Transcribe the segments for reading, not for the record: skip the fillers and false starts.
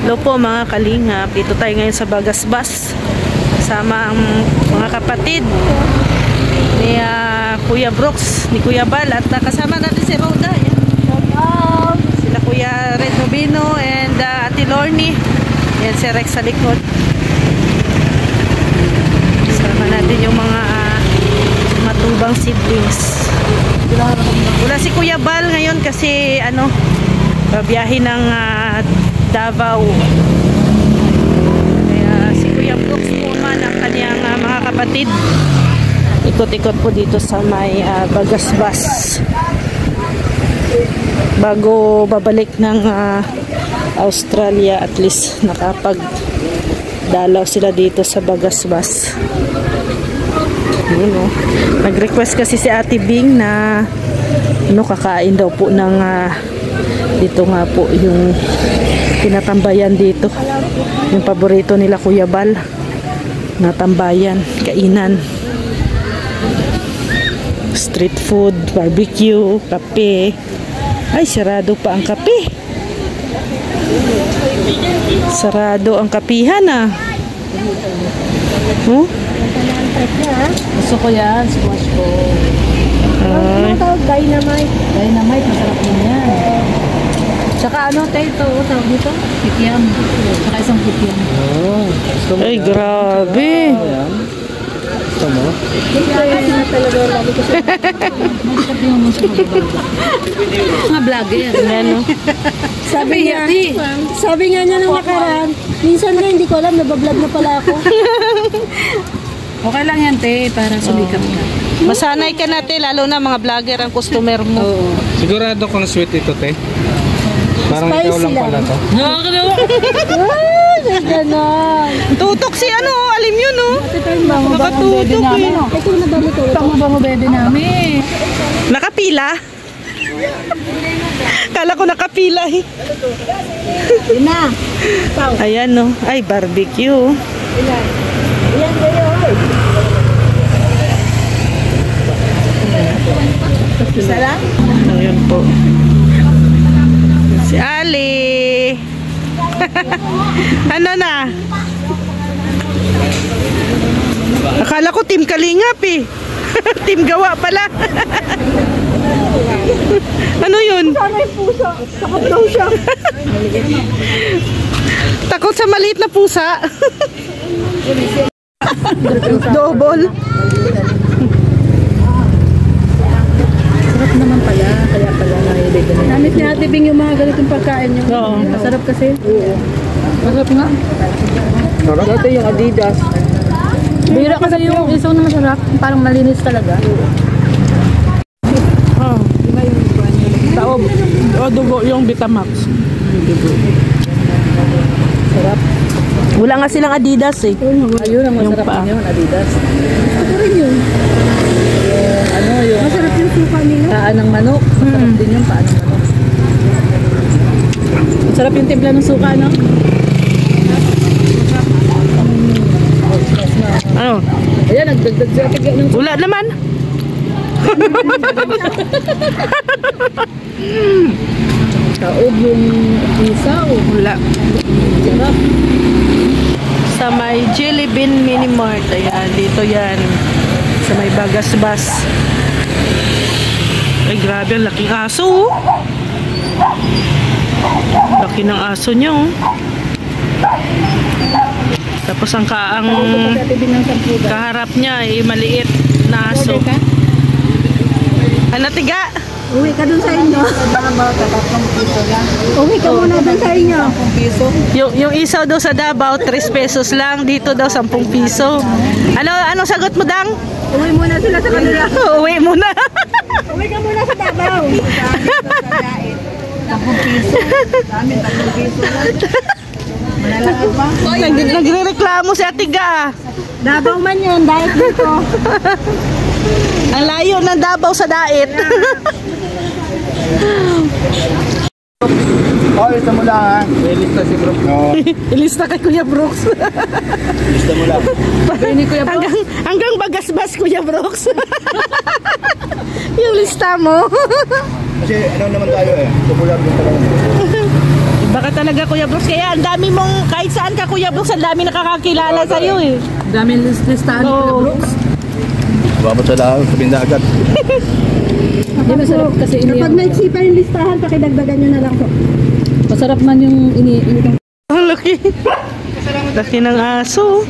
Hello po mga kalingap, dito tayo ngayon sa Bagasbas kasama ang mga kapatid ni Kuya Brooks, ni Kuya Bal, at kasama natin si Rhoda. Sila Kuya Red Nobino and Ate Lorny. Yan si Rex sa likod. Kasama natin yung mga matubang siblings. Wala si Kuya Bal ngayon kasi babiyahe ng Davao. Kaya si Kuya Brooks po man ang kanyang mga kapatid. Ikot-ikot po dito sa may Bagasbas bago babalik ng Australia. At least nakapag-dalaw sila dito sa Bagasbas. Nag-request kasi si Ate Bing na kakain daw po ng dito nga po yung tinatambayan dito, yung paborito nila Kuya Bal na tambayan, kainan, street food, barbecue, kape. Ay, sarado pa ang kape, sarado ang kapihan Gusto ko yan, squash ko. Dynamite. Dynamite, masarap din yan. Tsaka ito, tawag dito? Kikiam. Tsaka isang kikiam. Ay, grabe. Gusto mo? Mga vlogger. Sabi nga niya nung nakaraan, minsan nga hindi ko alam, nabablog na pala ako. Okay lang yan, te, para sumikat ka. Masanay ka na, te, lalo na mga vlogger ang customer mo. Oo. Sigurado kung sweet ito, te. Parang Spicy ikaw lang pala to. Ganon. Tutok si alim yun, nakatutok eh. Ito na ba ito? Pangubango bebe namin. Nakapila? Kala ko nakapila eh. Na. Ayan ay barbecue. Ilan kayo? Isa lang? Ayan po. Si Ali. Ano na? Akala ko team Kalingap eh. Team gawa pala. Ano yun? Sana yung pusa. Takot daw siya. Takot sa maliit na pusa. Double. Sarap naman pala, kaya pala nahilig na. Namit ni Ate Bing yung mga ganitong pagkain niyo. Oo. Masarap kasi. Oo. Masarap nga. Ito yung Adidas. Bira kasi yung isaw na masarap. Parang malinis talaga. Taob. O dugo yung Vitamax. Sarap. Wala nga silang Adidas eh. Ayun ang Yung masarap paa. yun, Adidas. Ito rin yun. Yung Masarap yung suka nila. paa ng manok. Masarap din yung paa ng manok. Masarap yung timpla ng suka, no? Ano? Ayan, nagdagdag siya tigla ng suka. Wala naman. Kaob yung isaw. Wala. Sarap. Sa may Jelly Bean Mini Mart. Ayan, dito yan. Sa may Bagasbas. Ay, grabe, ang laking aso. Laki ng aso niya. Tapos ang kaharap niya ay maliit na aso. Ano, tiga? Uwi ka dun sa inyo. Uwi ka muna dun sa inyo. Yung isaw daw sa Davao, 3 pesos lang. Dito daw, 10 piso. Anong sagot mo, Dang? Uwi muna sila sa kanila. Uwi muna. Uwi ka muna sa Davao. 10 piso. Amin, 10 piso lang. Nagre-reklamo si Atiga. Davao man yun, dahil dito. Ang layo ng Davao sa Dait. Ilista mo lang ha. Ilista si Brooks. Ilista kay Kuya Brooks. Ilista mo lang. Hanggang Bagasbas, Kuya Brooks. Yung lista mo. Kasi ano naman tayo popular din talaga. Baka talaga Kuya Brooks, kaya ang dami mong, kahit saan ka Kuya Brooks, ang dami nakakakilala sa'yo eh. Daming listahan Oo. Kuya Brooks. Babot sa dahon, sa bindagat. Hindi masarap kasi Kapag nagsipa yung listahan, pakidagdagan nyo na lang po. masarap man yung Ang laki. Laki ng aso.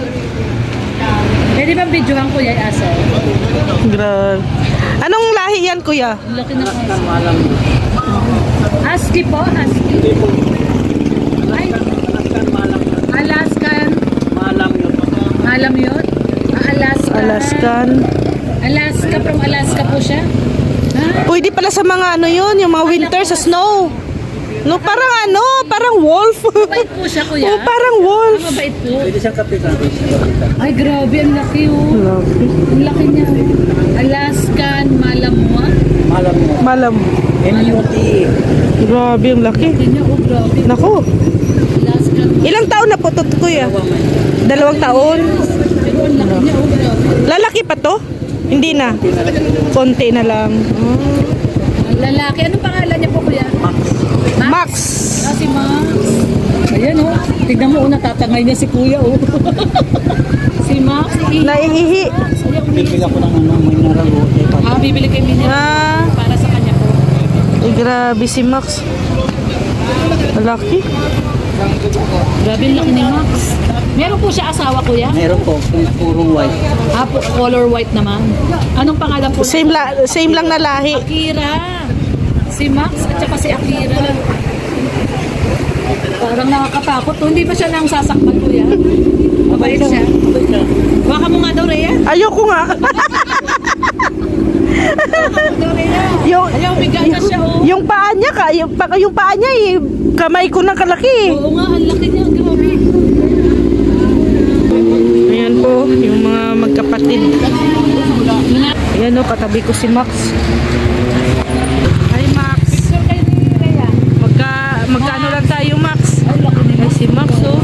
Pwede ba videohan Kuya yung aso? Grabe. Anong lahi yan Kuya? Ang laki ng aso. Husky po, husky. Ay, Alaskan. Malam yun? Alaskan. Alaskan. Alaska, from Alaska po siya. Ha? Pwede pala sa mga ano yun, yung mga winter sa snow. No, parang ano, parang wolf. Mabait po siya, Kuya. Oh, parang wolf. Mabait po. Pwede siyang kapitan. Ay, grabe. Ang laki, oh. Ang laki niya, oh. Alaskan, Malamwa. Malam. M-U-T-E. Grabe, ang laki. Laki niya, oh, grabe. Naku. Alaskan. Ilang taon na po ito, Kuya? 2 taon. Pero ang laki niya, oh, grabe. Lalaki pa to? Hindi na. Konti na lang. Ang lalaki. Anong pangalan niya po, Kuya? Max. Ah, si Max. Ayan, oh. Tignan mo, oh, natatangay niya si Kuya, oh. Si Max. Naiihi. Bibili ako ng may narago. Ah, bibili kay Minnie. Ah, Para sa kanya po. eh, grabe si Max. Malaki. Grabe, ang laki ni Max. Meron po siya asawa, Kuya? Meron po, puro white. Ah, color white naman. Anong pangalan po? Same lang na lahi. Akira. Si Max at saka si Akira. Parang nakakatakot. Oh, hindi ba siya nang sasaktan, Kuya? Mabait siya. Baka mo nga daw, Rhea. Ayoko nga. Daw, Rhea. yung, Ayaw, bigat na siya, oh. yung paa niya, yung paa niya eh, kamay ko na kalaki. Oo nga, ang laki niya. Grabe. Ayan po, yung mga magkapatid. Ayan o, katabi ko si Max. Hi Max. Picture kayo ni Rhea. Magkano lang tayo Max? Ay, laki ni Ay si Max oh.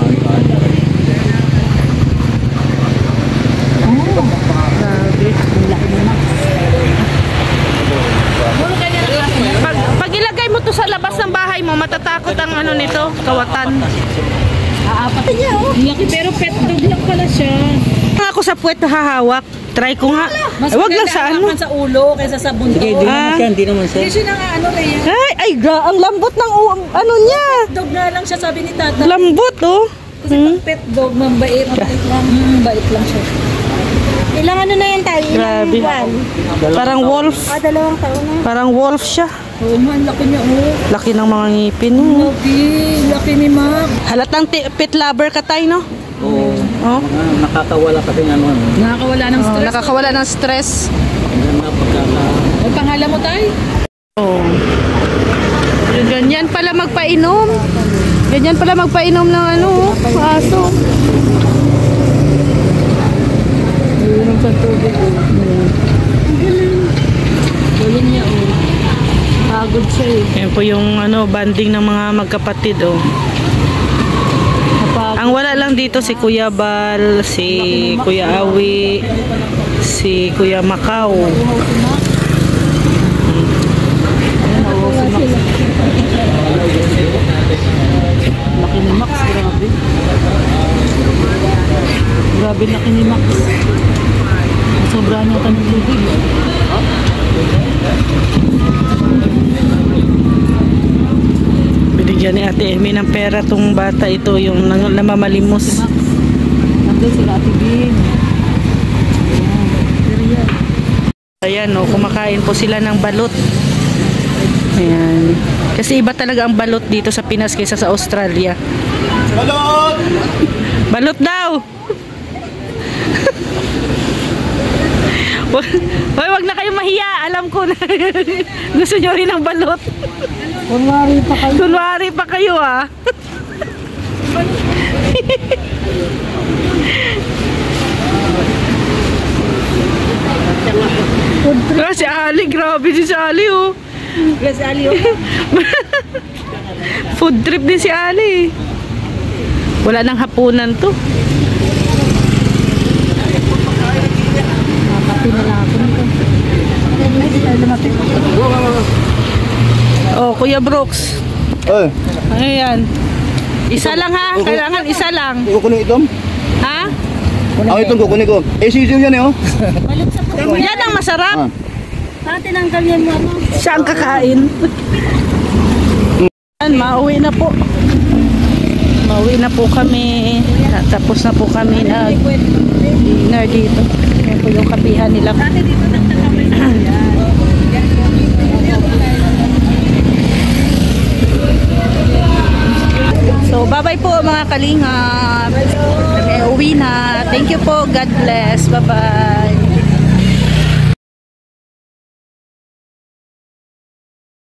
Grabe. Puro kanya ng klase niya. Pag ilagay mo to sa labas ng bahay mo, matatakot ang ano nito, kawatan. Aapat niya, oh. Ang laki, pero pet dog lang pala siya. Ako sa puwet hahawak. Try ko nga. Mas Ay, wag lang sa ano. hawakan sa ulo kaysa sa buntot. Sige, di naman Ah. siya, hindi naman siya. Hindi siya nga ano, Rhea. Ay, ang lambot ng ano niya. Dog nga lang siya, sabi ni Tata. Lambot oh. Kasi pag pet dog, mabait. Mabait lang. Bait lang siya. Ilang ano na yan tayo? Grabe. Parang wolf. 2 taon na. Parang wolf siya. Oo man, laki niya, oh. Laki ng mga ngipin. Oh. Laki, laki ni Mac. Halatang pet lover ka tayo, no? Oo. Oh. Nakakawala kasi ng ano. Nakakawala ng stress. Nakakawala ng stress. Yan na pagkaka... Ang pangalan mo, Tay? Oh. Ganyan pala magpainom. Ganyan pala magpainom ng ano, aso. Inom sa tubig. Galing niya, oh. Pagod siya, eh. Yan po yung ano, banding ng mga magkapatid, oh. Napagod. Ang wala lang dito si Kuya Bal, si Kuya Awi, si Kuya Macau. Laki ni Max, grabe. Grabe laki ni Max. Sobrang niya ng tubig. Binigyan ni Ate Emi ng pera tong bata ito, yung namamalimos. Nandun sila Ate Bing. Ayan, oh, kumakain po sila ng balot. Ayan. Kasi iba talaga ang balot dito sa Pinas kaysa sa Australia. Balot! Balot daw! Hoy, wag na kayo mahiya. Alam ko na gusto nyo rin ng balot. Kunwari pa kayo. Kunwari pa kayo ah. Ah, si Ali, grabe din si Ali oh. Si Ali, oh. Food trip din si Ali. Wala nang hapunan to. Nakapin na lang ako nito. Oh, Kuya Brooks. Oy, Ayan. Isa lang ha, kailangan isa lang. Kukunin itong? Ha? Itong kukunin ko. Sisiw yan eh, oh. Balot sa puso. Yan ang masarap. Tinanggal yan mo ano. Siya ang kakain. Mauwi na po. Mauwi na po kami. Tapos na po kami nag-dinner dito. Yan po yung kapihan nila. So, bye-bye po mga kalingap. Uwi na. Thank you po. God bless. Bye-bye.